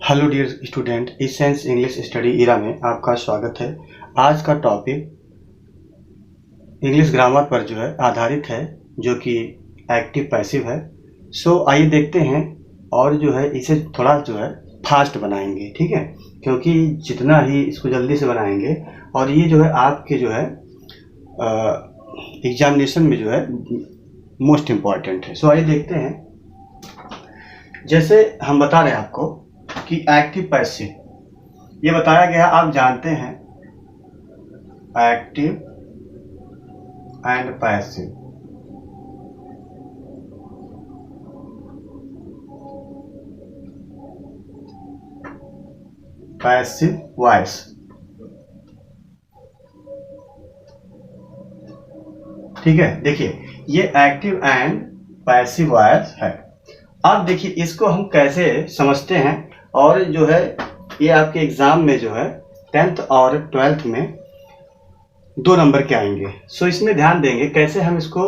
Hello dear student, Essence English study era में आपका स्वागत है। आज का टॉपिक इंग्लिश ग्रामर पर जो है आधारित है, जो कि एक्टिव पैसिव है। आइए देखते हैं और जो है इसे थोड़ा जो है फास्ट बनाएंगे, ठीक है, क्योंकि जितना ही इसको जल्दी से बनाएंगे और ये जो है आपके जो है एग्जामिनेशन में जो है मोस्ट इम्पॉर्टेंट है। आइए देखते हैं। जैसे हम बता रहे हैं आपको कि एक्टिव पैसिव ये बताया गया, आप जानते हैं active and passive. Passive voice, ठीक है। देखिए ये एक्टिव एंड पैसिव वॉइस है। अब देखिए इसको हम कैसे समझते हैं, और जो है ये आपके एग्जाम में जो है 10th और 12th में 2 नंबर के आएंगे। इसमें ध्यान देंगे कैसे हम इसको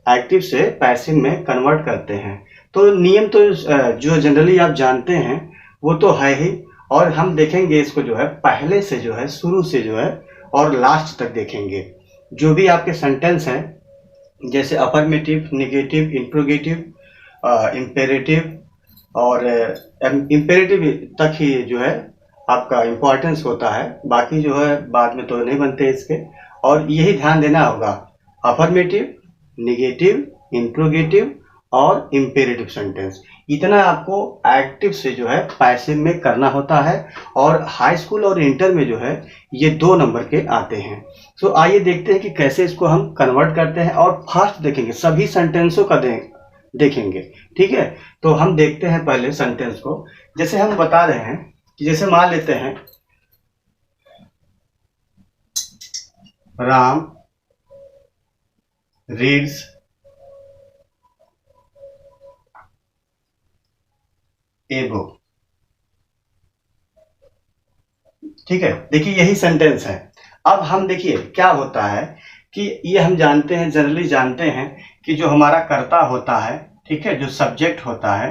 एक्टिव से पैसिव में कन्वर्ट करते हैं। तो नियम तो जो जनरली आप जानते हैं वो तो है ही, और हम देखेंगे इसको जो है पहले से जो है शुरू से जो है और लास्ट तक देखेंगे। जो भी आपके सेंटेंस हैं, जैसे अफर्मेटिव, नेगेटिव, इंट्रोगेटिव, इम्पेरेटिव और इम्पेरेटिव तक ही जो है आपका इम्पोर्टेंस होता है। बाकी जो है बाद में तो नहीं बनते इसके, और यही ध्यान देना होगा। अफर्मेटिव, नेगेटिव, इंट्रोगेटिव और इम्पेरेटिव सेंटेंस, इतना आपको एक्टिव से जो है पैसिव में करना होता है, और हाई स्कूल और इंटर में जो है ये 2 नंबर के आते हैं। आइए देखते हैं कि कैसे इसको हम कन्वर्ट करते हैं, और फास्ट देखेंगे, सभी सेंटेंसों का देखेंगे, ठीक है। तो हम देखते हैं पहले सेंटेंस को। जैसे हम बता रहे हैं कि जैसे मान लेते हैं राम रीड्स ए बुक, ठीक है। देखिए यही सेंटेंस है। अब हम देखिए क्या होता है कि ये हम जानते हैं, जनरली जानते हैं कि जो हमारा कर्ता होता है, ठीक है, जो सब्जेक्ट होता है,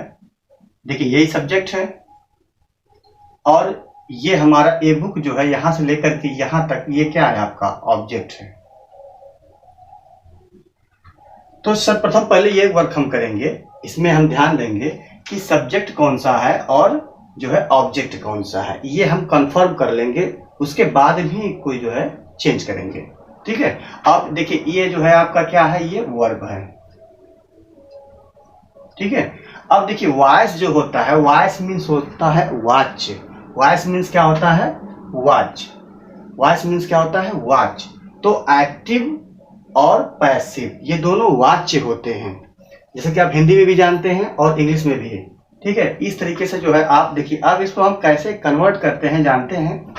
देखिए यही सब्जेक्ट है, और ये हमारा ए बुक जो है यहां से लेकर के यहां तक ये क्या है, आपका ऑब्जेक्ट है। तो सर्वप्रथम पहले ये वर्क हम करेंगे, इसमें हम ध्यान देंगे कि सब्जेक्ट कौन सा है और जो है ऑब्जेक्ट कौन सा है, ये हम कंफर्म कर लेंगे। उसके बाद भी कोई जो है चेंज करेंगे, ठीक है। अब देखिए ये जो है आपका क्या है, ये वर्ब है, ठीक है। अब देखिए वॉइस जो होता है, वॉइस मीन्स होता है वॉच। वॉइस मीन्स क्या होता है, वॉच। वॉइस मीन्स क्या होता है, वॉच। तो एक्टिव और पैसिव ये दोनों वाच्य होते हैं, जैसे कि आप हिंदी में भी जानते हैं और इंग्लिश में भी, ठीक है। इस तरीके से जो है आप देखिए, अब इसको हम कैसे कन्वर्ट करते हैं, जानते हैं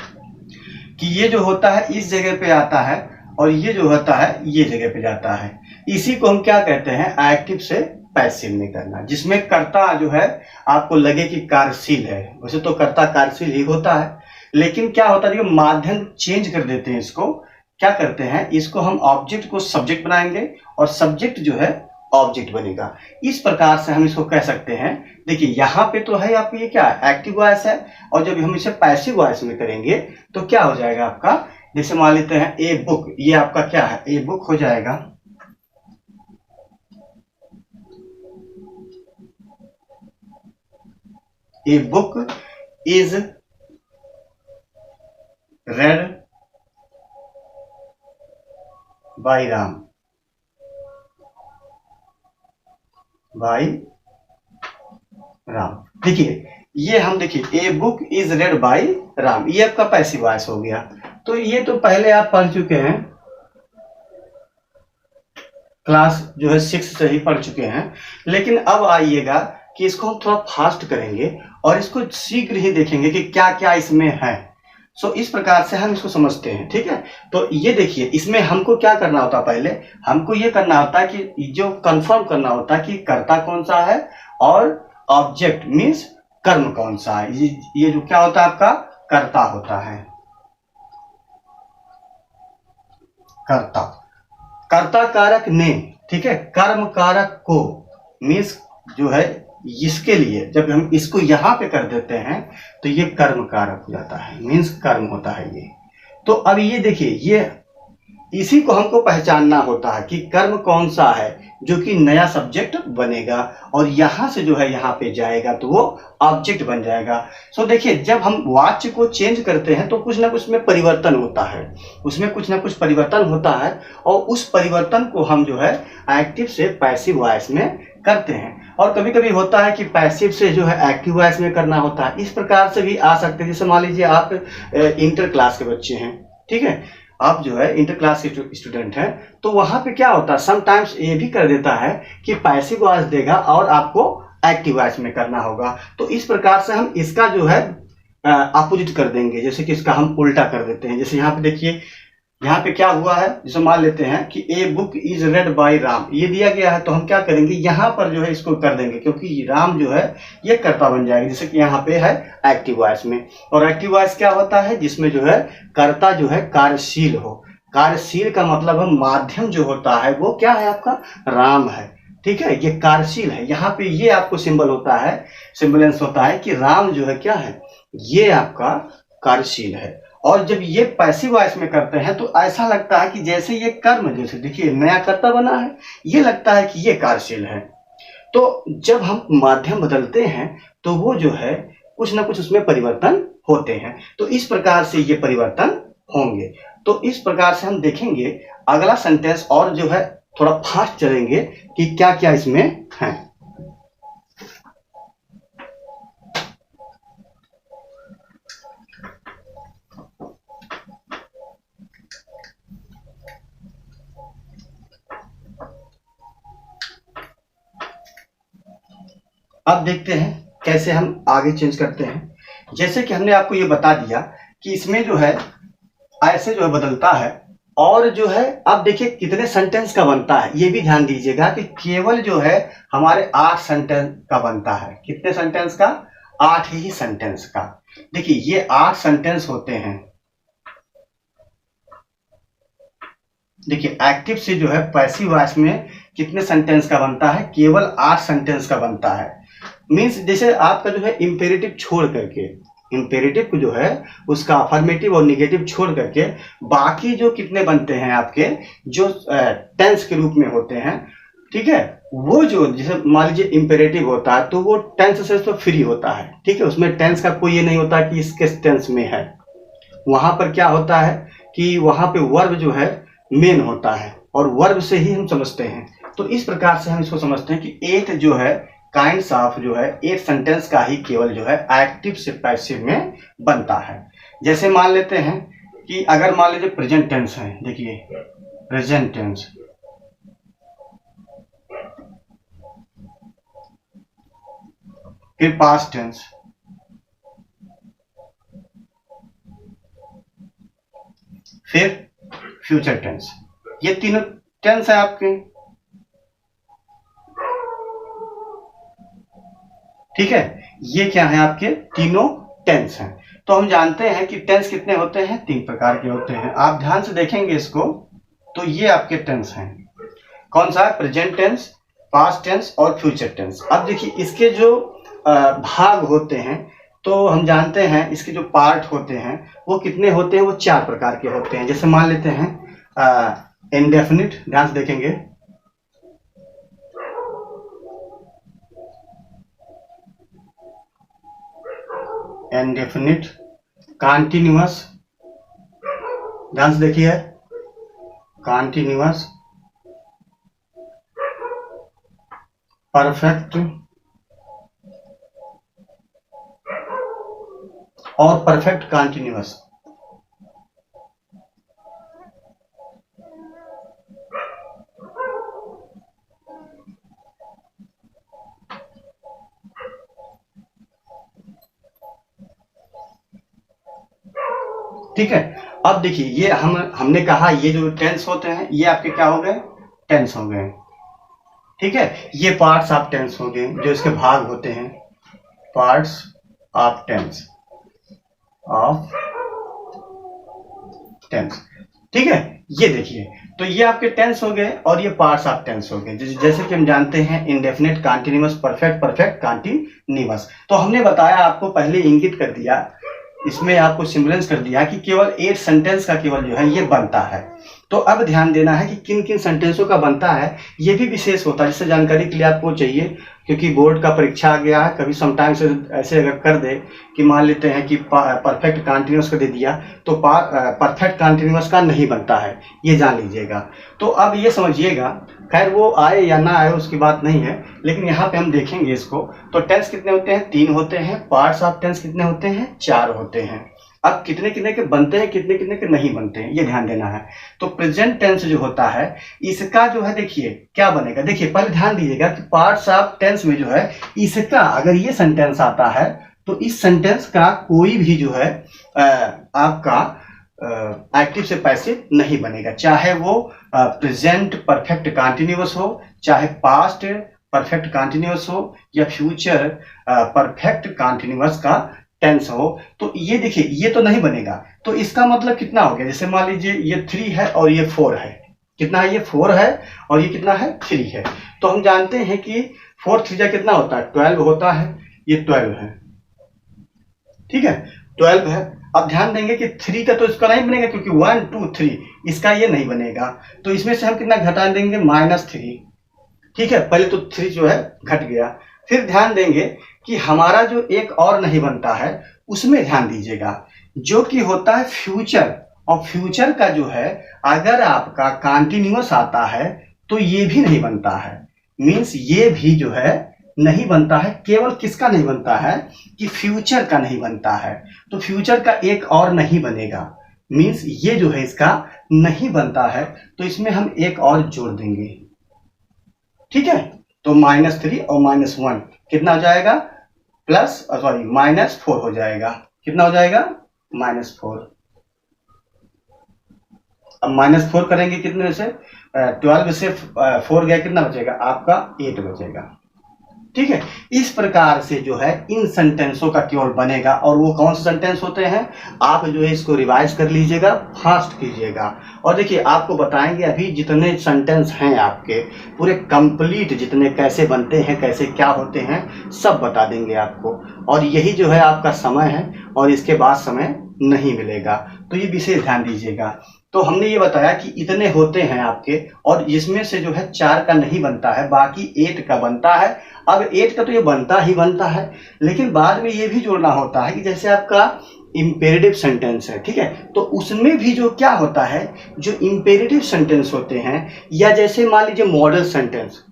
कि ये जो होता है इस जगह पे आता है, और ये जो होता है ये जगह पे जाता है। इसी को हम क्या कहते हैं, एक्टिव से पैसिव में करना, जिसमें कर्ता जो है आपको लगे कि कार्यशील है। वैसे तो कर्ता कार्यशील ही होता है, लेकिन क्या होता है, माध्यम चेंज कर देते हैं। इसको क्या करते हैं, इसको हम ऑब्जेक्ट को सब्जेक्ट बनाएंगे, और सब्जेक्ट जो है ऑब्जेक्ट बनेगा। इस प्रकार से हम इसको कह सकते हैं। देखिए यहाँ पे तो है आपको ये क्या एक्टिव वॉइस है, और जब हम इसे पैसिव वॉइस में करेंगे तो क्या हो जाएगा आपका, जैसे मान लेते हैं ए बुक, ये आपका क्या है, ए बुक हो जाएगा। A book is read by Ram, by Ram. देखिए ये हम देखिए a book is read by Ram, ये आपका पैसिव वॉइस हो गया। तो ये तो पहले आप पढ़ चुके हैं, क्लास जो है 6 से ही पढ़ चुके हैं। लेकिन अब आइएगा कि इसको हम थोड़ा फास्ट करेंगे, और इसको शीघ्र ही देखेंगे कि क्या क्या इसमें है। इस प्रकार से हम इसको समझते हैं, ठीक है। तो ये देखिए इसमें हमको क्या करना होता है, पहले हमको ये करना होता है कि जो कंफर्म करना होता है कि कर्ता कौन सा है, और ऑब्जेक्ट मीन्स कर्म कौन सा है। ये जो क्या होता है आपका कर्ता होता है, कर्ता, कर्ता कारक ने, ठीक है, कर्म कारक को मीन्स जो है इसके लिए जब हम इसको यहाँ पे कर देते हैं तो ये कर्म कारक हो जाता है, मीन्स कर्म होता है ये। तो अब ये देखिए, ये इसी को हमको पहचानना होता है कि कर्म कौन सा है जो कि नया सब्जेक्ट बनेगा और यहां से जो है यहाँ पे जाएगा तो वो ऑब्जेक्ट बन जाएगा। सो देखिए, जब हम वाच्य को चेंज करते हैं तो कुछ ना कुछ में परिवर्तन होता है, उसमें कुछ ना कुछ परिवर्तन होता है और उस परिवर्तन को हम जो है एक्टिव से पैसिव वॉइस में करते हैं। और कभी कभी होता है कि पैसिव से जो है एक्टिव वॉइस में करना होता है, इस प्रकार से भी आ सकते हैं। जैसे मान लीजिए आप इंटर क्लास के बच्चे हैं, ठीक है, आप जो है इंटर क्लास के स्टूडेंट हैं, तो वहां पे क्या होता है, समटाइम्स ये भी कर देता है कि पैसिव वॉइस देगा और आपको एक्टिव वॉइस में करना होगा। तो इस प्रकार से हम इसका जो है अपोजिट कर देंगे, जैसे कि इसका हम उल्टा कर देते हैं। जैसे यहाँ पे देखिए, यहाँ पे क्या हुआ है, जैसे मान लेते हैं कि a book is read by Ram, ये दिया गया है, तो हम क्या करेंगे, यहाँ पर जो है इसको कर देंगे, क्योंकि राम जो है ये कर्ता बन जाएगा, जैसे कि यहाँ पे है एक्टिव वॉइस में। और एक्टिव वॉइस क्या होता है, जिसमें जो है कर्ता जो है कार्यशील हो। कार्यशील का मतलब है माध्यम जो होता है वो क्या है, आपका राम है, ठीक है, ये कार्यशील है। यहाँ पे ये आपको सिंबल होता है, सिंबलेंस होता है कि राम जो है क्या है, ये आपका कार्यशील है। और जब ये पैसिव वॉइस में करते हैं तो ऐसा लगता है कि जैसे ये कर्म, जैसे देखिए नया कर्ता बना है, ये लगता है कि ये कार्यशील है। तो जब हम माध्यम बदलते हैं तो वो जो है कुछ ना कुछ उसमें परिवर्तन होते हैं, तो इस प्रकार से ये परिवर्तन होंगे। तो इस प्रकार से हम देखेंगे अगला सेंटेंस, और जो है थोड़ा फास्ट चलेंगे कि क्या क्या इसमें है। अब देखते हैं कैसे हम आगे चेंज करते हैं। जैसे कि हमने आपको ये बता दिया कि इसमें जो है ऐसे जो है बदलता है, और जो है अब देखिए कितने सेंटेंस का बनता है, ये भी ध्यान दीजिएगा कि केवल जो है हमारे 8 सेंटेंस का बनता है। कितने सेंटेंस का, 8 ही सेंटेंस का। देखिए ये 8 सेंटेंस होते हैं। देखिए एक्टिव से जो है पैसिव वॉइस में कितने सेंटेंस का बनता है, केवल 8 सेंटेंस का बनता है। मीन्स जैसे आपका जो है इंपेरेटिव छोड़ करके, इंपेरेटिव को जो है उसका अफर्मेटिव और निगेटिव छोड़ करके बाकी जो कितने बनते हैं आपके, जो टेंस के रूप में होते हैं, ठीक है, वो जो जैसे मान लीजिए इंपेरेटिव होता है तो वो टेंस से तो फ्री होता है, ठीक है, उसमें टेंस का कोई ये नहीं होता कि इसके टेंस में है। वहां पर क्या होता है कि वहां पे वर्ब जो है मेन होता है और वर्ब से ही हम समझते हैं। तो इस प्रकार से हम इसको समझते हैं कि 8 जो है काइंड्स ऑफ जो है 8 सेंटेंस का ही केवल जो है एक्टिव से पैसिव में बनता है। जैसे मान लेते हैं कि अगर मान लीजिए प्रेजेंट टेंस है, देखिए प्रेजेंट टेंस, फिर पास्ट टेंस, फिर फ्यूचर टेंस, ये तीनों टेंस है आपके, ठीक है, ये क्या है आपके तीनों टेंस हैं। तो हम जानते हैं कि टेंस कितने होते हैं, 3 प्रकार के होते हैं। आप ध्यान से देखेंगे इसको तो ये आपके टेंस हैं। कौन सा है, प्रेजेंट टेंस, पास्ट टेंस और फ्यूचर टेंस। अब देखिए इसके जो भाग होते हैं, तो हम जानते हैं इसके जो पार्ट होते हैं वो कितने होते हैं, वो 4 प्रकार के होते हैं। जैसे मान लेते हैं इंडेफिनिट, ध्यान से देखेंगे, इंडेफिनिट, कॉन्टिन्यूअस, ध्यान से देखिए, कॉन्टिन्यूअस, परफेक्ट और परफेक्ट कॉन्टिन्यूअस। ठीक है, अब देखिए ये हमने कहा ये जो टेंस होते हैं ये आपके क्या हो गए, टेंस हो गए, ठीक है। ये पार्ट्स ऑफ टेंस हो गए, जो इसके भाग होते हैं, parts of tense, of tense, ठीक है। ये देखिए तो ये आपके टेंस हो गए और ये पार्ट्स ऑफ टेंस हो गए। जैसे कि हम जानते हैं indefinite continuous, perfect, perfect continuous. तो हमने बताया, आपको पहले इंगित कर दिया, इसमें आपको सिमुलेंस कर दिया कि केवल एक सेंटेंस का केवल जो है ये बनता है। तो अब ध्यान देना है कि किन किन सेंटेंसों का बनता है, ये भी विशेष होता है, जिससे जानकारी के लिए आपको चाहिए, क्योंकि बोर्ड का परीक्षा आ गया है। कभी समटाइम्स ऐसे अगर कर दे कि मान लेते हैं कि परफेक्ट कंटीन्यूअस का दे दिया तो परफेक्ट कंटीन्यूअस का नहीं बनता है, ये जान लीजिएगा। तो अब ये समझिएगा, खैर वो आए या ना आए उसकी बात नहीं है, लेकिन यहाँ पे हम देखेंगे इसको। तो टेंस कितने होते हैं? 3 होते हैं। पार्ट्स ऑफ टेंस कितने होते हैं? 4 होते हैं। अब कितने कितने के बनते हैं, कितने कितने के नहीं बनते हैं, ये ध्यान देना है। तो प्रेजेंट टेंस जो होता है इसका जो है देखिए क्या बनेगा। देखिए पहले ध्यान दीजिएगा कि पार्ट्स ऑफ टेंस में जो है इसका, अगर ये सेंटेंस आता है तो इस सेंटेंस का कोई भी जो है आपका एक्टिव से पैसिव नहीं बनेगा, चाहे वो प्रेजेंट परफेक्ट कंटीन्यूअस हो, चाहे पास्ट परफेक्ट कंटीन्यूअस हो, या फ्यूचर परफेक्ट कंटीन्यूअस का टेंस हो। तो ये देखिए ये तो नहीं बनेगा। तो इसका मतलब कितना हो गया? जैसे मान लीजिए ये 3 है और ये 4 है। कितना है? ये 4 है और ये कितना है? 3 है। तो हम जानते हैं कि 4 3 कितना होता है? 12 होता है। ये 12 है, ठीक है, 12 है। अब ध्यान देंगे कि 3 का तो इसका नहीं बनेगा, क्योंकि 1 2 3 इसका ये नहीं बनेगा। तो इसमें से हम कितना घटा देंगे? -3, ठीक है। पहले तो 3 जो है घट गया। फिर ध्यान देंगे कि हमारा जो एक और नहीं बनता है उसमें ध्यान दीजिएगा, जो कि होता है फ्यूचर। और फ्यूचर का जो है अगर आपका कंटीन्यूअस आता है तो ये भी नहीं बनता है। मींस ये भी जो है नहीं बनता है। केवल किसका नहीं बनता है? कि फ्यूचर का नहीं बनता है। तो फ्यूचर का एक और नहीं बनेगा, मींस ये जो है इसका नहीं बनता है। तो इसमें हम एक और जोड़ देंगे, ठीक है। तो -3 और -1 कितना हो जाएगा? -4 हो जाएगा। कितना हो जाएगा? -4। अब -4 करेंगे कितने से? 12 से 4 गया, कितना बचेगा? आपका 8 बचेगा, ठीक है। इस प्रकार से जो है इन सेंटेंसों का केवल बनेगा। और वो कौन से सेंटेंस होते हैं, आप जो है इसको रिवाइज कर लीजिएगा, फास्ट कीजिएगा। और देखिए आपको बताएंगे अभी जितने सेंटेंस हैं आपके पूरे कंप्लीट, जितने कैसे बनते हैं, कैसे क्या होते हैं, सब बता देंगे आपको। और यही जो है आपका समय है, और इसके बाद समय नहीं मिलेगा। तो ये विशेष ध्यान दीजिएगा। तो हमने ये बताया कि इतने होते हैं आपके, और इसमें से जो है 4 का नहीं बनता है, बाकी 8 का बनता है। अब 8 का तो ये बनता ही बनता है, लेकिन बाद में ये भी जोड़ना होता है कि जैसे आपका इंपेरेटिव सेंटेंस है, ठीक है, तो उसमें भी जो क्या होता है, जो इंपेरेटिव सेंटेंस होते हैं, या जैसे मान लीजिए मॉडल सेंटेंस,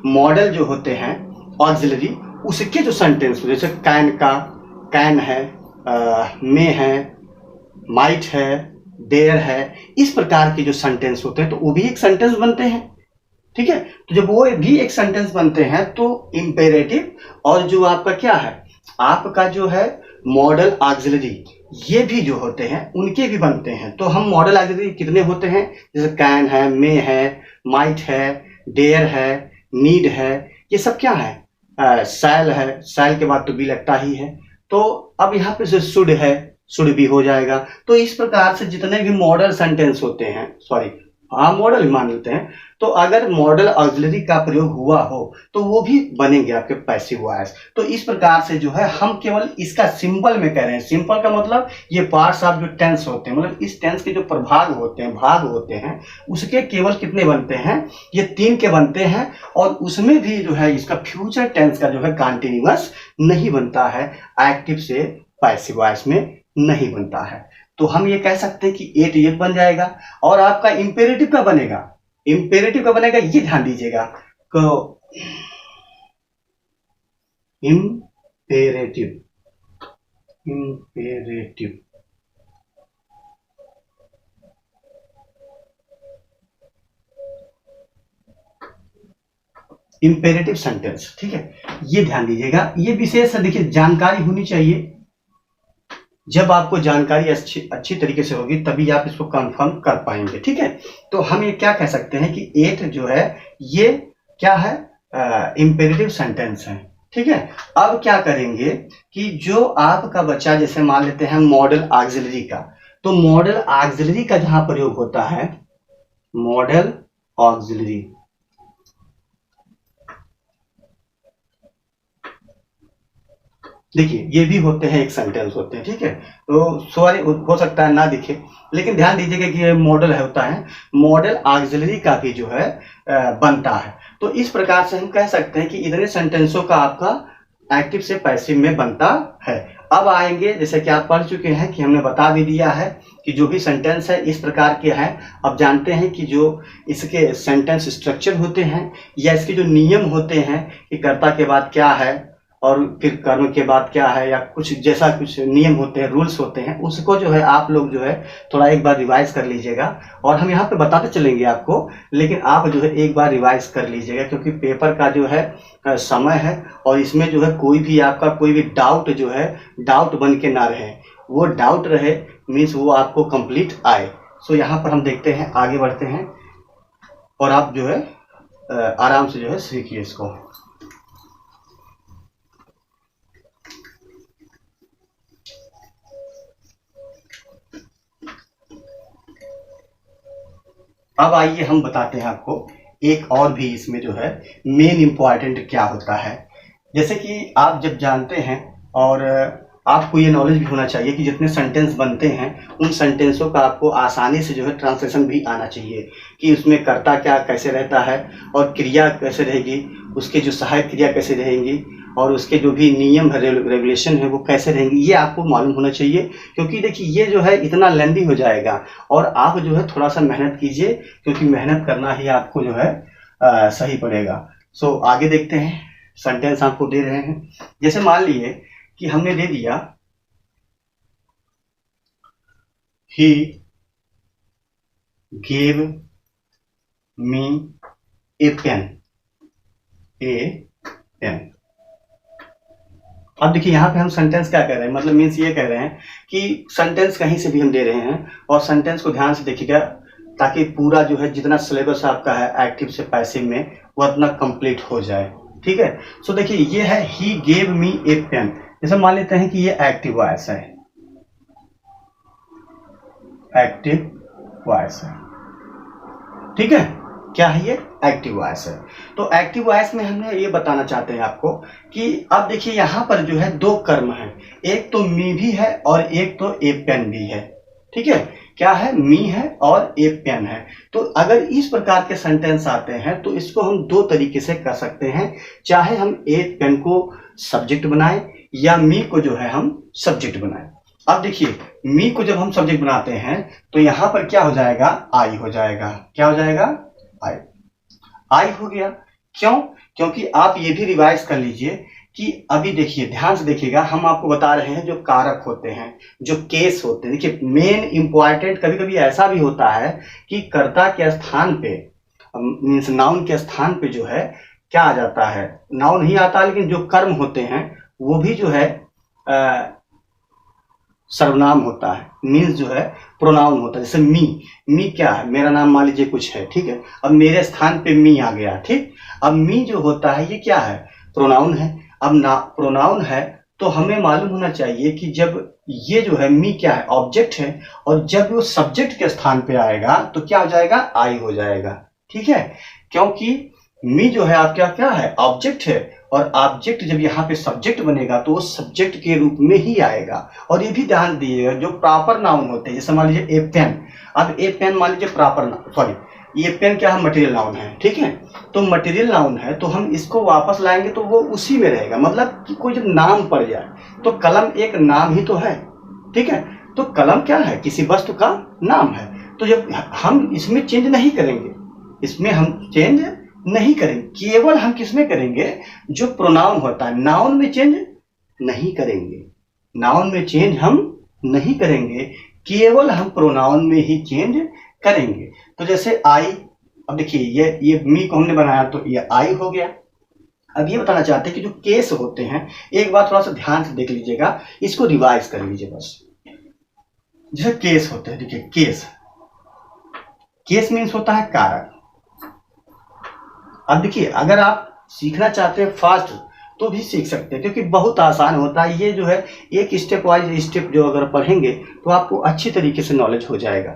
मॉडल जो होते हैं ऑक्सिलरी, उसके जो सेंटेंस जैसे कैन का कैन है, में है, माइट है, देयर है, इस प्रकार के जो सेंटेंस होते हैं तो वो भी एक सेंटेंस बनते हैं, ठीक है। तो जब वो भी एक सेंटेंस बनते हैं तो इंपेरेटिव और जो आपका क्या है, आपका जो है मॉडल ऑक्सिलरी, ये भी जो होते हैं उनके भी बनते हैं। तो हम मॉडल ऑक्सिलरी कितने होते हैं, जैसे कैन है, मे है, माइट है, डेयर है, नीड है, ये सब क्या है, सैल है, सैल के बाद तो भी लगता ही है। तो अब यहाँ पे जो शुड है, शुड भी हो जाएगा। तो इस प्रकार से जितने भी मॉडल सेंटेंस होते हैं, मॉडल ही मान लेते हैं, तो अगर मॉडल ऑक्सिलरी का प्रयोग हुआ हो तो वो भी बनेंगे आपके पैसिव वॉइस। तो इस प्रकार से जो है हम केवल इसका सिंपल में कह रहे हैं। सिंपल का मतलब ये पार्ट्स ऑफ जो टेंस होते हैं, मतलब इस टेंस के जो प्रभाग होते हैं, भाग होते हैं, उसके केवल कितने बनते हैं, ये 3 के बनते हैं। और उसमें भी जो है इसका फ्यूचर टेंस का जो है कंटिन्यूअस नहीं बनता है, एक्टिव से पैसिव वॉइस में नहीं बनता है। तो हम ये कह सकते हैं कि 8 ये बन जाएगा। और आपका इंपेरेटिव का बनेगा, इंपेरेटिव का बनेगा, ये ध्यान दीजिएगा, तो इंपेरेटिव इंपेरेटिव सेंटेंस, ठीक है, ये ध्यान दीजिएगा। ये विशेष है, देखिए जानकारी होनी चाहिए। जब आपको जानकारी अच्छी तरीके से होगी तभी आप इसको कंफर्म कर पाएंगे, ठीक है। तो हम ये क्या कह सकते हैं कि 8 जो है ये क्या है, इंपेरेटिव सेंटेंस है, ठीक है। अब क्या करेंगे कि जो आपका बच्चा, जैसे मान लेते हैं मॉडल ऑक्सिलरी का, तो मॉडल ऑक्सिलरी का जहां प्रयोग होता है मॉडल ऑक्सिलरी। देखिए ये भी होते हैं, एक सेंटेंस होते हैं, ठीक है। तो सॉरी, हो सकता है ना दिखे, लेकिन ध्यान दीजिएगा कि ये मॉडल होता है, मॉडल ऑक्सिलरी का भी जो है बनता है। तो इस प्रकार से हम कह सकते हैं कि इतने सेंटेंसों का आपका एक्टिव से पैसिव में बनता है। अब आएंगे, जैसे कि आप पढ़ चुके हैं कि हमने बता भी दिया है कि जो भी सेंटेंस है इस प्रकार के हैं। अब जानते हैं कि जो इसके सेंटेंस स्ट्रक्चर होते हैं या इसके जो नियम होते हैं कि कर्ता के बाद क्या है और फिर कर्म के बाद क्या है, या कुछ जैसा कुछ नियम होते हैं, रूल्स होते हैं, उसको जो है आप लोग जो है थोड़ा एक बार रिवाइज कर लीजिएगा। और हम यहाँ पे बताते चलेंगे आपको, लेकिन आप जो है एक बार रिवाइज कर लीजिएगा, क्योंकि पेपर का जो है समय है और इसमें जो है कोई भी आपका कोई भी डाउट जो है डाउट बन के ना रहे, वो डाउट रहे मीन्स वो आपको कंप्लीट आए। सो यहाँ पर हम देखते हैं, आगे बढ़ते हैं और आप जो है आराम से जो है सीखिए इसको। अब आइए हम बताते हैं आपको एक और भी इसमें जो है मेन इंपॉर्टेंट क्या होता है। जैसे कि आप जब जानते हैं, और आपको ये नॉलेज भी होना चाहिए कि जितने सेंटेंस बनते हैं उन सेंटेंसों का आपको आसानी से जो है ट्रांसलेशन भी आना चाहिए कि उसमें कर्ता क्या कैसे रहता है और क्रिया कैसे रहेगी, उसके जो सहायक क्रिया कैसे रहेंगी और उसके जो भी नियम है, रेगुलेशन है, वो कैसे रहेंगी, ये आपको मालूम होना चाहिए। क्योंकि देखिए ये जो है इतना लेंदी हो जाएगा और आप जो है थोड़ा सा मेहनत कीजिए, क्योंकि मेहनत करना ही आपको जो है सही पड़ेगा। सो आगे देखते हैं, सेंटेंस आपको दे रहे हैं। जैसे मान लीजिए कि हमने दे दिया he gave me A pen, अब देखिए यहाँ पे हम सेंटेंस क्या कह रहे हैं, मतलब मीन्स ये कह रहे हैं कि सेंटेंस कहीं से भी हम दे रहे हैं और सेंटेंस को ध्यान से देखिएगा ताकि पूरा जो है जितना सिलेबस आपका है एक्टिव से पैसिव में वो अपना कंप्लीट हो जाए, ठीक है। सो देखिए ये है he gave me A pen. जैसे मान लेते हैं कि ये एक्टिव वॉइस है, एक्टिव वॉइस है, ठीक है। क्या है ये? एक्टिव वॉइस है। तो एक्टिव वॉइस में हमने ये बताना चाहते हैं आपको कि अब देखिए यहाँ पर जो है दो कर्म है, एक तो मी भी है और एक तो ए पेन भी है, ठीक है। क्या है? मी है और ए पेन है। तो अगर इस प्रकार के सेंटेंस आते हैं तो इसको हम दो तरीके से कर सकते हैं, चाहे हम ए पेन को सब्जेक्ट बनाएं या मी को जो है हम सब्जेक्ट बनाएं। अब देखिए मी को जब हम सब्जेक्ट बनाते हैं तो यहां पर क्या हो जाएगा? आई हो जाएगा। क्या हो जाएगा? आई। आई हो गया। क्यों? क्योंकि आप ये भी रिवाइज कर लीजिए कि अभी देखिए ध्यान से देखिएगा, हम आपको बता रहे हैं जो कारक होते हैं, जो केस होते हैं। देखिए मेन इंपॉर्टेंट कभी कभी ऐसा भी होता है कि कर्ता के स्थान पे मीन्स नाउन के स्थान पे जो है क्या आ जाता है, नाउन ही आता है, लेकिन जो कर्म होते हैं वो भी जो है सर्वनाम होता है, मीन्स जो है प्रोनाउन होता है। जैसे मी क्या है? मेरा नाम मान लीजिए कुछ है, ठीक है। अब मेरे स्थान पे मी आ गया, ठीक। अब मी जो होता है ये क्या है? प्रोनाउन है। अब ना प्रोनाउन है तो हमें मालूम होना चाहिए कि जब ये जो है मी क्या है? ऑब्जेक्ट है, और जब वो सब्जेक्ट के स्थान पे आएगा तो क्या हो जाएगा? आई हो जाएगा, ठीक है। क्योंकि मी जो है आपका क्या है? ऑब्जेक्ट है, और ऑब्जेक्ट जब यहाँ पे सब्जेक्ट बनेगा तो वो सब्जेक्ट के रूप में ही आएगा। और ये भी ध्यान दीजिएगा जो प्रॉपर नाउन होते हैं, जैसे मान लीजिए ए पेन। अब ए पेन मान लीजिए प्रॉपर सॉरी ये पेन क्या है? मटेरियल नाउन है, ठीक है। तो मटेरियल नाउन है तो हम इसको वापस लाएंगे तो वो उसी में रहेगा, मतलब कि कोई जब नाम पड़ जाए तो कलम एक नाम ही तो है, ठीक है। तो कलम क्या है? किसी वस्तु का नाम है। तो जब हम इसमें चेंज नहीं करेंगे, इसमें हम चेंज नहीं करेंगे, केवल हम किसमें करेंगे? जो प्रोनाउन होता है। नाउन में चेंज नहीं करेंगे, नाउन में चेंज हम नहीं करेंगे, केवल हम प्रोनाउन में ही चेंज करेंगे। तो जैसे आई, अब देखिए ये मी को हमने बनाया तो ये आई हो गया। अब ये बताना चाहते हैं कि जो केस होते हैं, एक बार थोड़ा सा ध्यान से देख लीजिएगा, इसको रिवाइज कर लीजिए बस। जैसे केस होते हैं, देखिए केस मीन्स होता है कारक। अब देखिए अगर आप सीखना चाहते हैं फास्ट तो भी सीख सकते हैं, क्योंकि बहुत आसान होता है। ये जो है एक स्टेप वाइज स्टेप जो अगर पढ़ेंगे तो आपको अच्छी तरीके से नॉलेज हो जाएगा।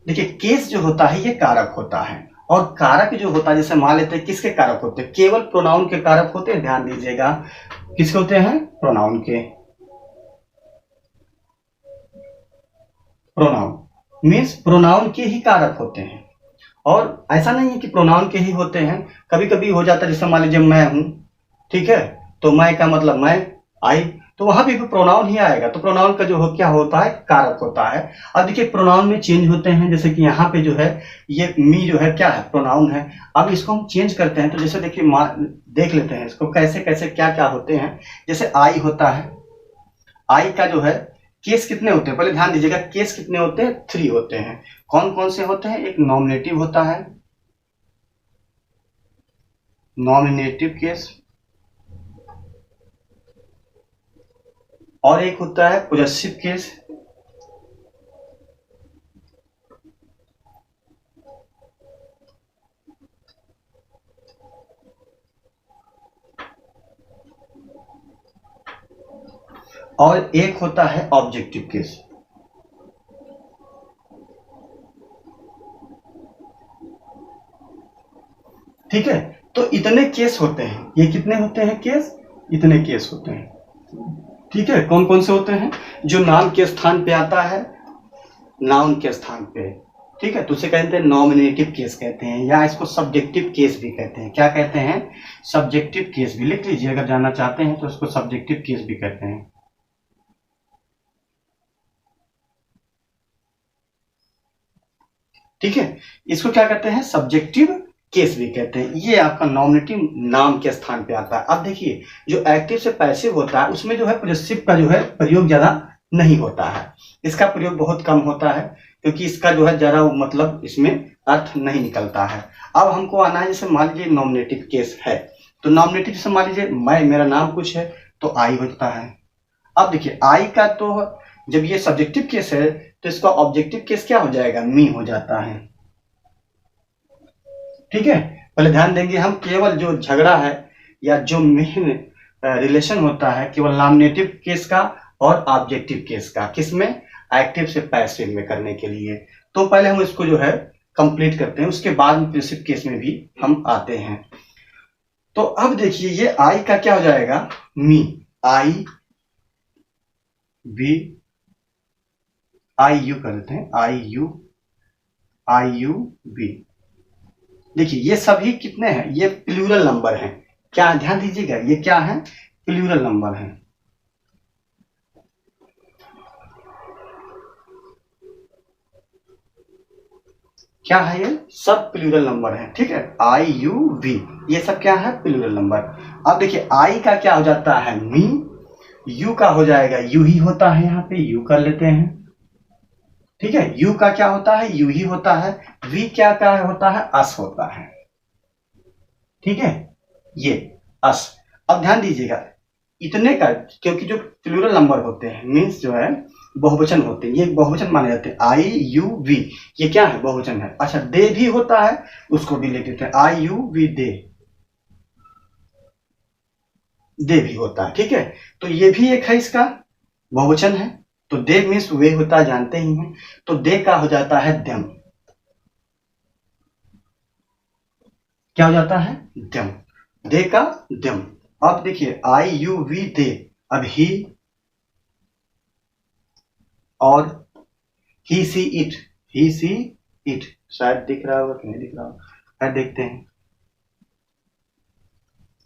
देखिए केस जो होता है ये कारक होता है, और कारक जो होता है जैसे मान लेते हैं किसके कारक होते हैं, केवल प्रोनाउन के कारक होते हैं। ध्यान दीजिएगा किसके होते हैं, प्रोनाउन के। प्रोनाउन मीन्स प्रोनाउन के ही कारक होते हैं, और ऐसा नहीं है कि प्रोनाउन के ही होते हैं, कभी कभी हो जाता है जैसे मान लीजिए मैं हूं, ठीक है, तो मैं का मतलब मैं, आई, तो वहां भी प्रोनाउन ही आएगा। तो प्रोनाउन का जो हो क्या होता है, कारक होता है। अब देखिए प्रोनाउन में चेंज होते हैं, जैसे कि यहाँ पे जो है ये मी जो है क्या है, प्रोनाउन है। अब इसको हम चेंज करते हैं, तो जैसे देखिए देख लेते हैं इसको कैसे कैसे क्या क्या होते हैं। जैसे आई होता है, आई का जो है केस कितने होते हैं, पहले ध्यान दीजिएगा केस कितने होते हैं, 3 होते हैं। कौन कौन से होते हैं, एक नॉमिनेटिव होता है, नॉमिनेटिव केस, और एक होता है पोजेसिव केस, और एक होता है ऑब्जेक्टिव केस। ठीक है, तो इतने केस होते हैं, ये कितने होते हैं केस, इतने केस होते हैं। ठीक है, कौन कौन से होते हैं, जो नाम के स्थान पे आता है, नाउन के स्थान पे, ठीक है, तो उसे कहते हैं नॉमिनेटिव केस कहते हैं, या इसको सब्जेक्टिव केस भी कहते हैं। क्या कहते हैं, सब्जेक्टिव केस भी लिख लीजिए, अगर जानना चाहते हैं तो इसको सब्जेक्टिव केस भी कहते हैं। ठीक है, इसको क्या कहते हैं, सब्जेक्टिव केस भी कहते हैं। ये आपका नॉमिनेटिव नाम के स्थान पे आता है। अब देखिए जो एक्टिव से पैसिव होता है उसमें जो है पोजेसिव का जो है प्रयोग ज्यादा नहीं होता है, इसका प्रयोग बहुत कम होता है, क्योंकि इसका जो है ज्यादा मतलब इसमें अर्थ नहीं निकलता है। अब हमको आना है, जैसे मान लीजिए नॉमिनेटिव केस है, तो नॉमिनेटिव से मान लीजिए मैं, मेरा नाम कुछ है तो आई होता है। अब देखिए आई का तो जब ये सब्जेक्टिव केस है तो इसका ऑब्जेक्टिव केस क्या हो जाएगा, मी हो जाता है। ठीक है, पहले ध्यान देंगे हम, केवल जो झगड़ा है या जो मेन रिलेशन होता है केवल नॉमिनेटिव केस का और ऑब्जेक्टिव केस का, किसमें, एक्टिव से पैसिव में करने के लिए। तो पहले हम इसको जो है कंप्लीट करते हैं, उसके बाद में पैसिव केस में भी हम आते हैं। तो अब देखिए ये आई का क्या हो जाएगा, मी, आई बी, आई यू कर देते हैं, आई यू बी। देखिए ये सभी कितने हैं, ये प्लूरल नंबर हैं। क्या ध्यान दीजिएगा, ये क्या है, प्लूरल नंबर है। क्या है, ये सब प्लूरल नंबर है। ठीक है, आई यू वी, ये सब क्या है, प्लूरल नंबर। अब देखिए आई का क्या हो जाता है, मी, यू का हो जाएगा यू ही होता है, यहाँ पे यू कर लेते हैं। ठीक है, यू का क्या होता है, यू ही होता है। वी क्या होता है, अस होता है। ठीक है, ये अस। अब ध्यान दीजिएगा इतने का, क्योंकि जो प्लूरल नंबर होते हैं मीन्स जो है बहुवचन होते हैं, ये बहुवचन माने जाते हैं। आई यू वी ये क्या है, बहुवचन है। अच्छा दे भी होता है, उसको भी लिख देते हैं, आई यू वी दे, दे भी होता है। ठीक है, तो ये भी एक है, इसका बहुवचन है। तो दे मीन्स वे होता है, जानते ही हैं। तो दे का हो जाता है देम, क्या हो जाता है, देम, दे का देम। अब देखिए आई यू वी दे, अब ही और ही see it, he see it, शायद दिख रहा होगा कि नहीं दिख रहा होगा, देखते हैं।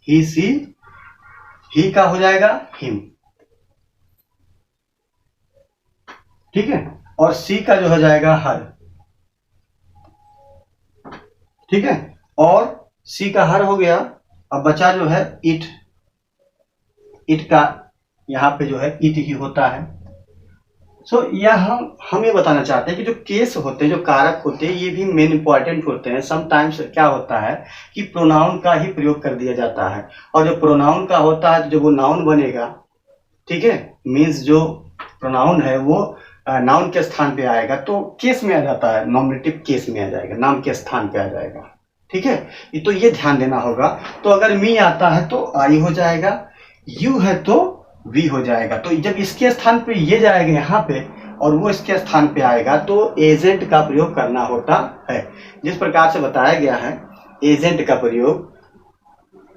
ही सी, ही का हो जाएगा हिम, ठीक है, और सी का जो हो जाएगा हर। ठीक है, और सी का हर हो गया। अब बचा जो है इट, इट का यहाँ पे जो है इट ही होता है। सो यह हम ये बताना चाहते हैं कि जो केस होते हैं, जो कारक होते हैं, ये भी मेन इंपॉर्टेंट होते हैं। समटाइम्स क्या होता है कि प्रोनाउन का ही प्रयोग कर दिया जाता है, और जो प्रोनाउन का होता है तो जब वो नाउन बनेगा, ठीक है, मीन्स जो प्रोनाउन है वो नाउन के स्थान पे आएगा तो केस में आ जाता है, नॉमिनेटिव केस में आ जाएगा, नाम के स्थान पे आ जाएगा। ठीक है, तो ये ध्यान देना होगा। तो अगर मी आता है तो आई हो जाएगा, यू है तो वी हो जाएगा। तो जब इसके स्थान पे ये जाएगा यहाँ पे और वो इसके स्थान पे आएगा तो एजेंट का प्रयोग करना होता है। जिस प्रकार से बताया गया है एजेंट का प्रयोग,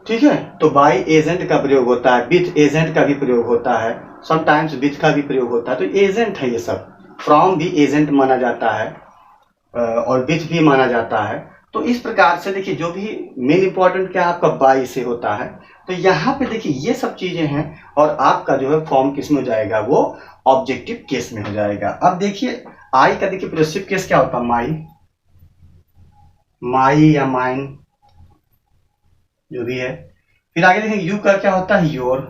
ठीक है, तो बाई एजेंट का प्रयोग होता है, विथ एजेंट का भी प्रयोग होता है, समटाइम्स विथ का भी प्रयोग होता है। तो एजेंट है ये सब, फ्रॉम भी एजेंट माना जाता है और विथ भी माना जाता है। तो इस प्रकार से देखिए जो भी मेन इंपॉर्टेंट क्या आपका बाई से होता है। तो यहाँ पे देखिए ये सब चीजें हैं और आपका जो है फॉर्म किस में हो जाएगा, वो ऑब्जेक्टिव केस में हो जाएगा। अब देखिए आई का देखिए पॉजिटिव केस क्या होता है, माई, माई या माइन जो भी है। फिर आगे देखेंगे यू का क्या होता है, योर,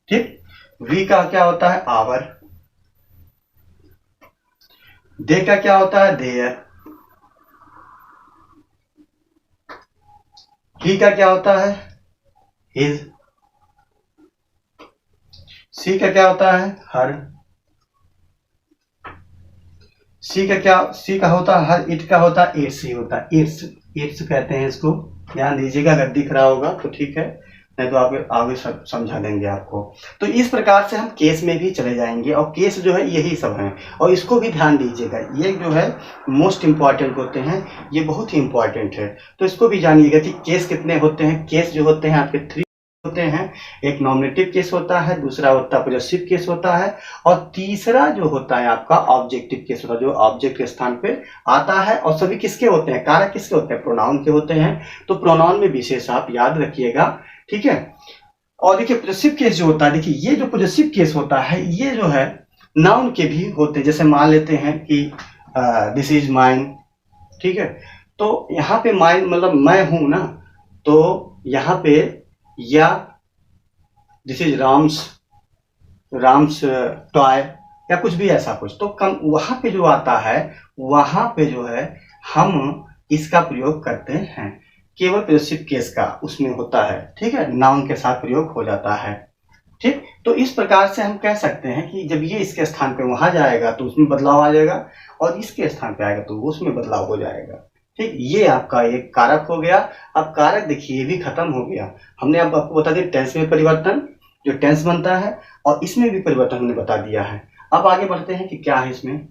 ठीक। वी का क्या होता है, आवर। दे का क्या होता है, देयर। ही का क्या होता है, हिज। सी का क्या होता है, हर। सी का होता है हर। इट का होता है इट्स, ही होता है इट्स, इट्स कहते हैं इसको, ध्यान दीजिएगा। अगर दिख रहा होगा तो ठीक है, नहीं तो आप आगे समझा देंगे आपको। तो इस प्रकार से हम केस में भी चले जाएंगे और केस जो है यही सब है और इसको भी ध्यान दीजिएगा, ये जो है मोस्ट इंपॉर्टेंट होते हैं, ये बहुत ही इंपॉर्टेंट है। तो इसको भी जानिएगा कि केस कितने होते हैं। केस जो होते हैं आपके 3 होते हैं, एक नॉमिनेटिव केस होता है, दूसरा होता है पॉजिटिव केस होता है और तीसरा जो होता है आपका ऑब्जेक्टिव केस होता है, जो ऑब्जेक्ट के स्थान पे आता है। और सभी किसके होते हैं, कारक किसके होते हैं, प्रोनाउन के होते हैं। तो प्रोनाउन में विशेष आप याद रखिएगा, ठीक है। और देखिए पॉजिटिव केस जो होता है, देखिए ये जो पॉजिटिव केस होता है ये जो है नाउन के भी होते हैं। जैसे मान लेते हैं कि दिस इज माइन, ठीक है। तो यहाँ पे माइन मतलब मैं हूं ना, तो यहाँ पे या this is Ram's, Ram's toy या कुछ भी ऐसा कुछ, तो कम वहां पे जो आता है वहां पे जो है हम इसका प्रयोग करते हैं। केवल पॉजिटिव केस का उसमें होता है, ठीक है, नाउन के साथ प्रयोग हो जाता है, ठीक। तो इस प्रकार से हम कह सकते हैं कि जब ये इसके स्थान पे वहां जाएगा तो उसमें बदलाव आ जाएगा और इसके स्थान पे आएगा तो उसमें बदलाव हो जाएगा, ठीक। ये आपका एक कारक हो गया। अब कारक देखिए ये भी खत्म हो गया। हमने अब आपको बता दिया टेंस में परिवर्तन, जो टेंस बनता है, और इसमें भी परिवर्तन हमने बता दिया है। अब आगे बढ़ते हैं कि क्या है इसमें।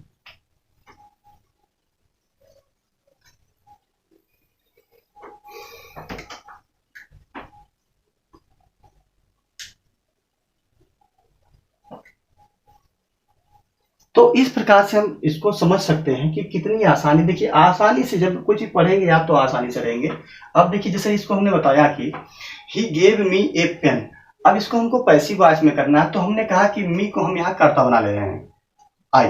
तो इस प्रकार से हम इसको समझ सकते हैं कि कितनी आसानी, देखिए आसानी से जब कोई चीज पढ़ेंगे आप तो आसानी से रहेंगे। अब देखिए जैसे इसको हमने बताया कि he gave me A pen, अब इसको हमको पैसिव वॉइस में करना है, तो हमने कहा कि मी को हम यहाँ कर्ता बना ले रहे हैं, आई,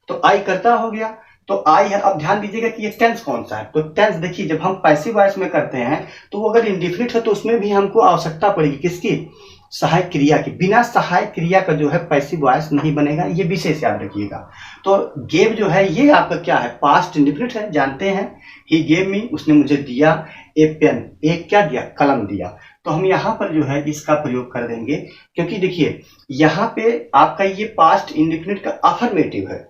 तो आई कर्ता हो गया, तो आई है। अब ध्यान दीजिएगा कि ये टेंस कौन सा है, तो टेंस देखिए जब हम पैसिव वॉइस में करते हैं तो वो अगर इंडिफिनिट है तो उसमें भी हमको आवश्यकता पड़ेगी किसकी, सहायक क्रिया की। बिना सहायक क्रिया का जो है पैसिव वॉइस नहीं बनेगा, ये विशेष याद रखिएगा। तो गेव जो है ये आपका क्या है, पास्ट इंडिफिनिट है, जानते हैं। ही गेव मी, उसने मुझे दिया, ए पेन, एक क्या दिया, कलम दिया। तो हम यहाँ पर जो है इसका प्रयोग कर देंगे, क्योंकि देखिए यहाँ पे आपका ये पास्ट इंडिफिनिट का अफर्मेटिव है।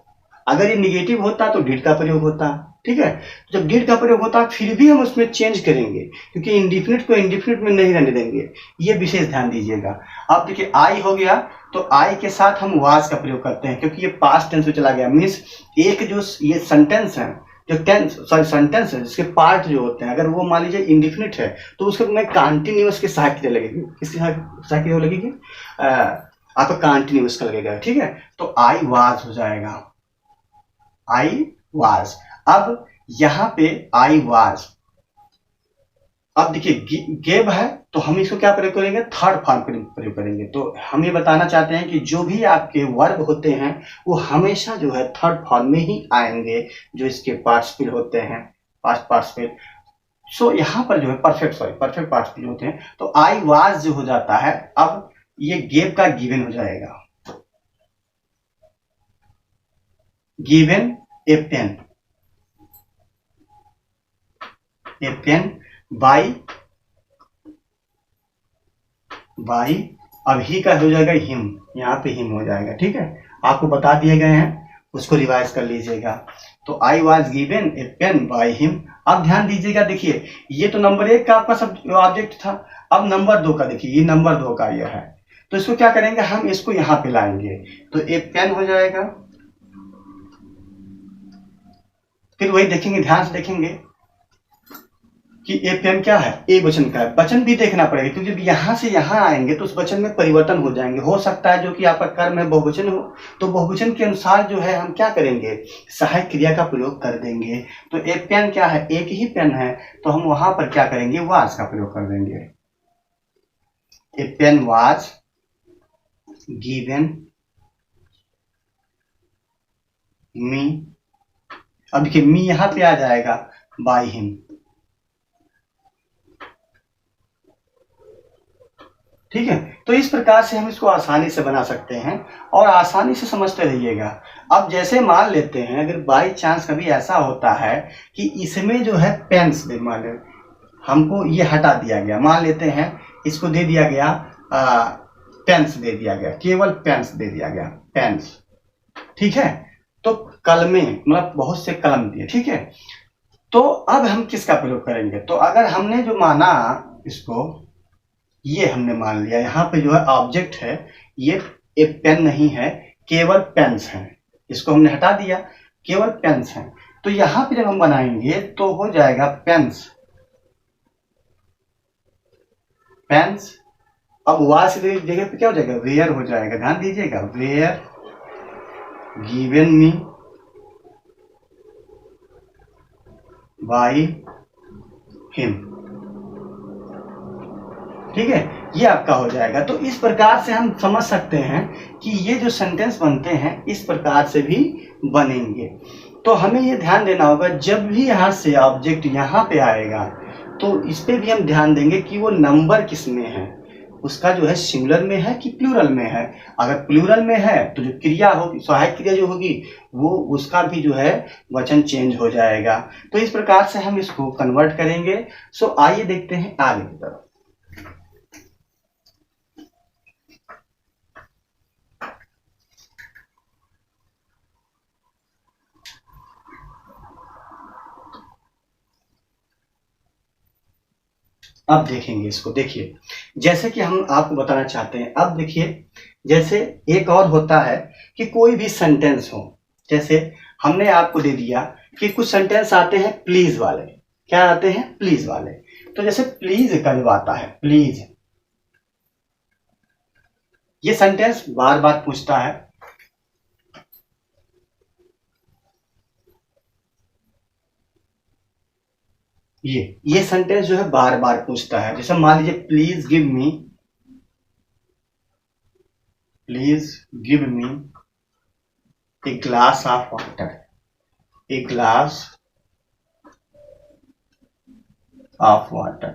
अगर ये निगेटिव होता तो डिड का प्रयोग होता, ठीक है। जब डिड का प्रयोग होता फिर भी हम उसमें चेंज करेंगे, क्योंकि इंडिफिनिट को इंडिफिनिट में नहीं रहने देंगे, ये विशेष ध्यान दीजिएगा। अब देखिए आई हो गया, तो आई के साथ हम वाज का प्रयोग करते हैं, क्योंकि ये पास्ट टेंस में चला गया। मीन्स एक जो ये सेंटेंस है, जो टेंस सॉरी सेंटेंस है, जिसके पार्ट जो होते हैं, अगर वो मान लीजिए इंडिफिनिट है तो उसको में कंटिन्यूअस के सहायक क्रिया लगेगी। किसकी सहायक क्रिया लगेगी, आपका कंटिन्यूअस का लगेगा, ठीक है। तो आई वाज हो जाएगा, आई वाज। अब यहां पे आई वाज, अब देखिए गेव है तो हम इसको क्या प्रयोग करेंगे, थर्ड फॉर्म प्रयोग करेंगे। तो हम ये बताना चाहते हैं कि जो भी आपके वर्ब होते हैं वो हमेशा जो है थर्ड फॉर्म में ही आएंगे, जो इसके पार्टिसिपल होते हैं, पास्ट पार्टिसिपल। सो यहाँ पर जो है परफेक्ट पार्टिसिपल होते हैं, तो आई वाज जो हो जाता है, अब ये गेव का गिवन हो जाएगा, given a pen, a pen by, by. अब ही का हो जाएगा हिम, यहाँ पे हिम हो जाएगा, ठीक है। आपको बता दिए गए हैं, उसको रिवाइज कर लीजिएगा। तो I was given a pen by him. अब ध्यान दीजिएगा, देखिए ये तो नंबर 1 का आपका सब ऑब्जेक्ट था। अब नंबर 2 का देखिए, ये नंबर 2 का यह है, तो इसको क्या करेंगे, हम इसको यहाँ पे लाएंगे, तो ए पेन हो जाएगा। फिर वही देखेंगे, ध्यान से देखेंगे कि ए पेन क्या है, एक वचन का है। वचन भी देखना पड़ेगा, क्योंकि जब यहाँ से यहाँ आएंगे तो उस वचन में परिवर्तन हो जाएंगे। हो सकता है जो कि आपका कर्म है बहुवचन हो, तो बहुवचन के अनुसार जो है हम क्या करेंगे, सहायक क्रिया का प्रयोग कर देंगे। तो ए पेन क्या है, एक ही पेन है, तो हम वहां पर क्या करेंगे, वाज का प्रयोग कर देंगे। ए पेन वाज गिवन मी। अब देखिए मी यहां पे आ जाएगा बाय हिम। ठीक है, तो इस प्रकार से हम इसको आसानी से बना सकते हैं और आसानी से समझते रहिएगा। अब जैसे मान लेते हैं, अगर बाई चांस कभी ऐसा होता है कि इसमें जो है पेन्स दे, मान लो हमको ये हटा दिया गया, मान लेते हैं इसको दे दिया गया पेन्स दे दिया गया, केवल पेन्स दे दिया गया, पेन्स। ठीक है, तो कलमें मतलब बहुत से कलम दिए। ठीक है, तो अब हम किसका प्रयोग करेंगे, तो अगर हमने जो माना इसको, ये हमने मान लिया यहाँ पे जो है ऑब्जेक्ट है, ये एक पेन नहीं है, केवल पेन्स हैं, इसको हमने हटा दिया, केवल पेन्स हैं। तो यहाँ पे जब हम बनाएंगे तो हो जाएगा पेन्स, पेन्स। अब वाज से जगह पे क्या हो जाएगा, वेयर हो जाएगा। ध्यान दीजिएगा, were given me by him. ठीक है, ये आपका हो जाएगा। तो इस प्रकार से हम समझ सकते हैं कि ये जो सेंटेंस बनते हैं इस प्रकार से भी बनेंगे। तो हमें ये ध्यान देना होगा, जब भी यहाँ से ऑब्जेक्ट यहाँ पे आएगा तो इस पे भी हम ध्यान देंगे कि वो नंबर किस में है, उसका जो है सिंगुलर में है कि प्लूरल में है। अगर प्लूरल में है तो जो क्रिया होगी, सहायक क्रिया जो होगी, वो उसका भी जो है वचन चेंज हो जाएगा। तो इस प्रकार से हम इसको कन्वर्ट करेंगे। सो आइए देखते हैं आगे की तरफ। अब देखेंगे इसको, देखिए जैसे कि हम आपको बताना चाहते हैं। अब देखिए, जैसे एक और होता है कि कोई भी सेंटेंस हो, जैसे हमने आपको दे दिया कि कुछ सेंटेंस आते हैं प्लीज वाले। क्या आते हैं, प्लीज वाले। तो जैसे प्लीज का जब आता है, प्लीज, ये सेंटेंस बार बार पूछता है। ये सेंटेंस जो है बार बार पूछता है। जैसे मान लीजिए please give me a glass of water, A glass of water.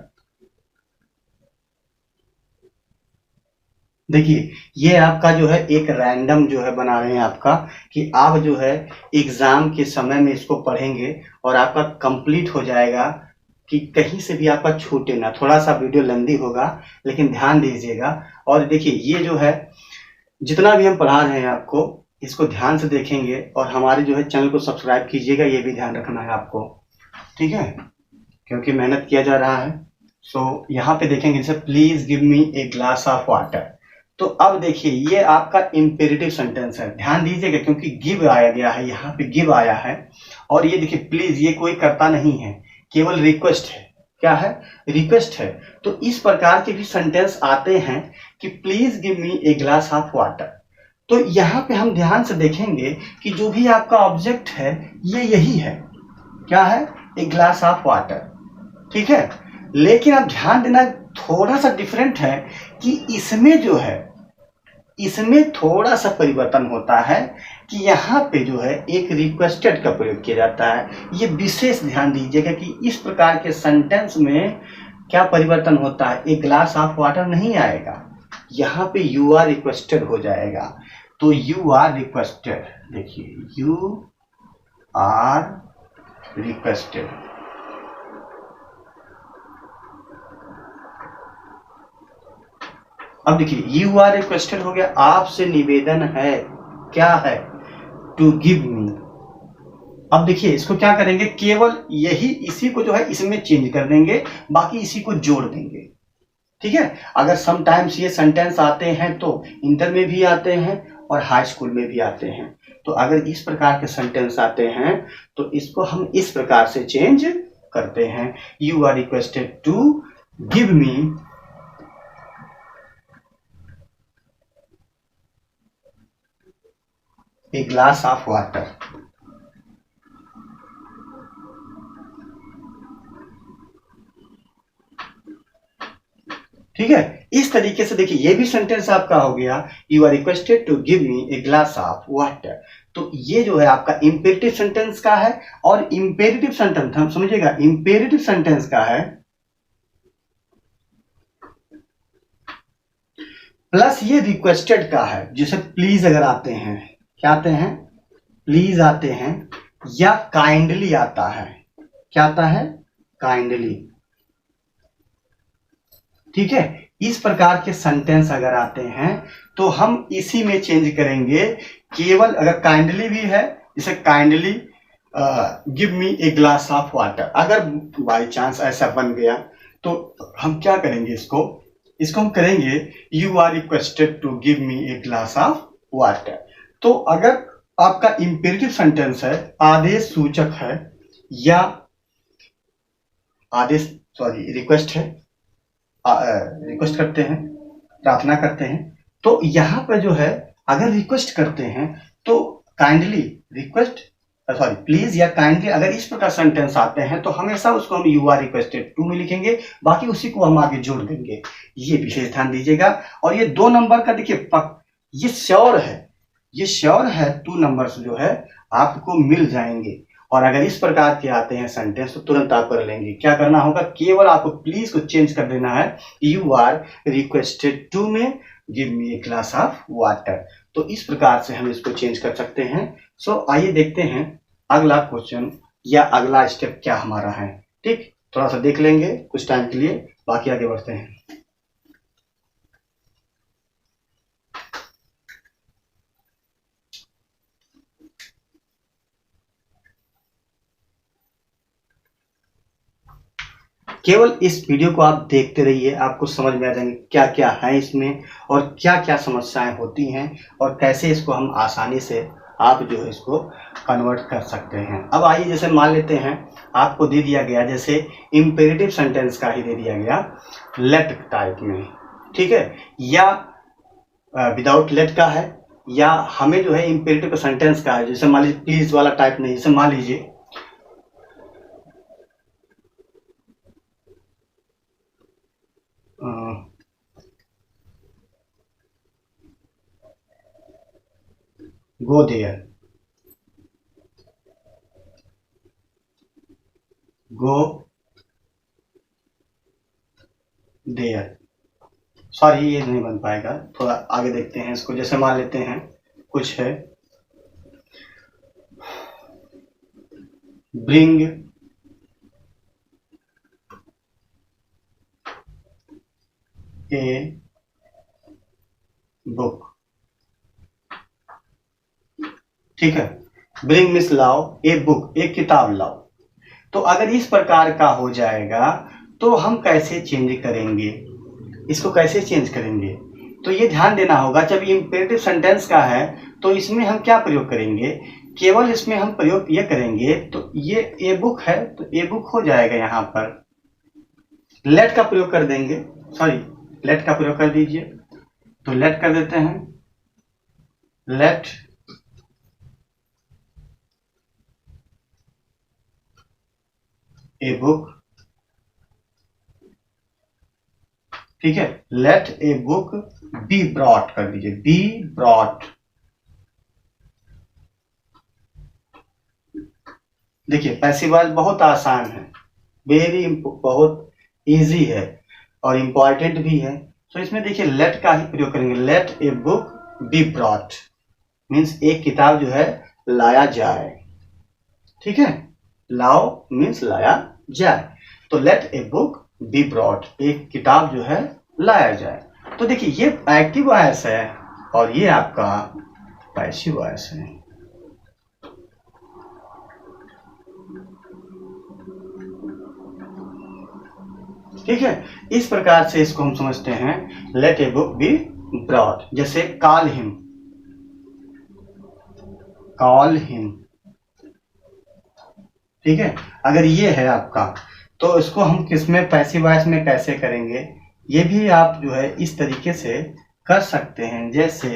देखिए ये आपका जो है एक रैंडम जो है बना रहे हैं आपका, कि आप जो है एग्जाम के समय में इसको पढ़ेंगे और आपका कंप्लीट हो जाएगा, कि कहीं से भी आपका छूटे ना। थोड़ा सा वीडियो लंबी होगा लेकिन ध्यान दीजिएगा। और देखिए ये जो है जितना भी हम पढ़ा रहे हैं आपको, इसको ध्यान से देखेंगे और हमारे जो है चैनल को सब्सक्राइब कीजिएगा, ये भी ध्यान रखना है आपको। ठीक है, क्योंकि मेहनत किया जा रहा है। सो यहाँ पे देखेंगे, जैसे please give me a glass of water. तो अब देखिए ये आपका इंपेरेटिव सेंटेंस है, ध्यान दीजिएगा, क्योंकि गिव आया गया है, यहाँ पे गिव आया है। और ये देखिए प्लीज, ये कोई कर्ता नहीं है, केवल रिक्वेस्ट है। क्या है, रिक्वेस्ट है। तो इस प्रकार के भी सेंटेंस आते हैं कि please give me a glass of water. तो यहाँ पे हम ध्यान से देखेंगे कि जो भी आपका ऑब्जेक्ट है ये यही है। क्या है, ए ग्लास ऑफ वाटर। ठीक है, लेकिन आप ध्यान देना थोड़ा सा डिफरेंट है कि इसमें जो है, इसमें थोड़ा सा परिवर्तन होता है कि यहाँ पे जो है एक रिक्वेस्टेड का प्रयोग किया जाता है। ये विशेष ध्यान दीजिएगा कि इस प्रकार के सेंटेंस में क्या परिवर्तन होता है, एक ग्लास ऑफ वाटर नहीं आएगा, यहाँ पे यू आर रिक्वेस्टेड हो जाएगा। तो यू आर रिक्वेस्टेड, देखिए यू आर रिक्वेस्टेड। अब देखिए यू आर रिक्वेस्टेड हो गया, आपसे निवेदन है। क्या है, टू गिव मी। अब देखिए इसको क्या करेंगे, केवल यही, इसी को जो है इसमें चेंज कर देंगे, बाकी इसी को जोड़ देंगे। ठीक है। अगर समटाइम्स ये सेंटेंस आते हैं तो इंटर में भी आते हैं और हाई स्कूल में भी आते हैं। तो अगर इस प्रकार के सेंटेंस आते हैं तो इसको हम इस प्रकार से चेंज करते हैं। You are requested to give me a glass of water. ठीक है। इस तरीके से देखिए ये भी सेंटेंस आपका हो गया, you are requested to give me a glass of water. तो ये जो है आपका इंपेरेटिव सेंटेंस का है, और इंपेरेटिव सेंटेंस हम समझिएगा इंपेरेटिव सेंटेंस का है प्लस ये रिक्वेस्टेड का है। जैसे प्लीज अगर आते हैं, क्या आते हैं, प्लीज आते हैं, या काइंडली आता है, क्या आता है, काइंडली। ठीक है। इस प्रकार के सेंटेंस अगर आते हैं तो हम इसी में चेंज करेंगे। केवल अगर काइंडली भी है, जैसे kindly give me a glass of water, अगर बाई चांस ऐसा बन गया तो हम क्या करेंगे, इसको हम करेंगे you are requested to give me a glass of water. तो अगर आपका इंपेरेटिव सेंटेंस है, आदेश सूचक है, या आदेश रिक्वेस्ट है, रिक्वेस्ट करते हैं, प्रार्थना करते हैं, तो यहाँ पर जो है अगर रिक्वेस्ट करते हैं तो काइंडली रिक्वेस्ट प्लीज या काइंडली, अगर इस प्रकार सेंटेंस आते हैं तो हमेशा उसको हम यू आर रिक्वेस्टेड टू में लिखेंगे, बाकी उसी को हम आगे जोड़ देंगे। ये विशेष ध्यान दीजिएगा। और ये 2 नंबर का देखिए ये श्योर है 2 नंबर्स जो है आपको मिल जाएंगे। और अगर इस प्रकार के आते हैं सेंटेंस तो तुरंत आप कर लेंगे। क्या करना होगा, केवल आपको प्लीज को चेंज कर देना है, यू आर रिक्वेस्टेड टू में give me a glass of water. तो इस प्रकार से हम इसको चेंज कर सकते हैं। सो आइए देखते हैं अगला क्वेश्चन या अगला स्टेप क्या हमारा है। ठीक, थोड़ा सा देख लेंगे कुछ टाइम के लिए, बाकी आगे बढ़ते हैं। केवल इस वीडियो को आप देखते रहिए, आपको समझ में आ जाएंगे क्या क्या है इसमें और क्या क्या समस्याएं होती हैं और कैसे इसको हम आसानी से आप जो है इसको कन्वर्ट कर सकते हैं। अब आइए, जैसे मान लेते हैं आपको दे दिया गया, जैसे इंपेरेटिव सेंटेंस का ही दे दिया गया लेट टाइप में, ठीक है, या विदाउट लेट का है, या हमें जो है इंपेरेटिव सेंटेंस का है, जैसे मान लीजिए प्लीज वाला टाइप नहीं, जैसे मान लीजिए go there, go there। Sorry ये नहीं बन पाएगा, थोड़ा आगे देखते हैं इसको। जैसे मान लेते हैं कुछ है ब्रिंग ए बुक, ठीक है, ब्रिंग मिस लाओ ए बुक, एक किताब लाओ। तो अगर इस प्रकार का हो जाएगा तो हम कैसे चेंज करेंगे, इसको कैसे चेंज करेंगे, तो ये ध्यान देना होगा। जब इंपेरेटिव सेंटेंस का है तो इसमें हम क्या प्रयोग करेंगे, केवल इसमें हम प्रयोग ये करेंगे, तो ये ए बुक है तो ए बुक हो जाएगा, यहाँ पर लेट का प्रयोग कर देंगे, लेट का प्रयोग कर दीजिए, तो लेट कर देते हैं, लेट ए बुक, ठीक है, let a book be brought कर दीजिए, बी ब्रॉट। देखिए पैसिव वॉइस बहुत आसान है, बहुत इजी है और इंपॉर्टेंट भी है। तो इसमें देखिए लेट का ही प्रयोग करेंगे, let a book be brought means एक किताब जो है लाया जाए, ठीक है, लाओ मीन्स लाया जाए, तो let a book be brought, एक किताब जो है लाया जाए। तो देखिए ये एक्टिव वॉइस है और ये आपका पैसिव वॉइस है। ठीक है, इस प्रकार से इसको हम समझते हैं let a book be brought. जैसे कॉल हिम, कॉल हिम, ठीक है। अगर ये है आपका तो इसको हम किसमें पैसिव वॉइस में कैसे करेंगे, ये भी आप जो है इस तरीके से कर सकते हैं। जैसे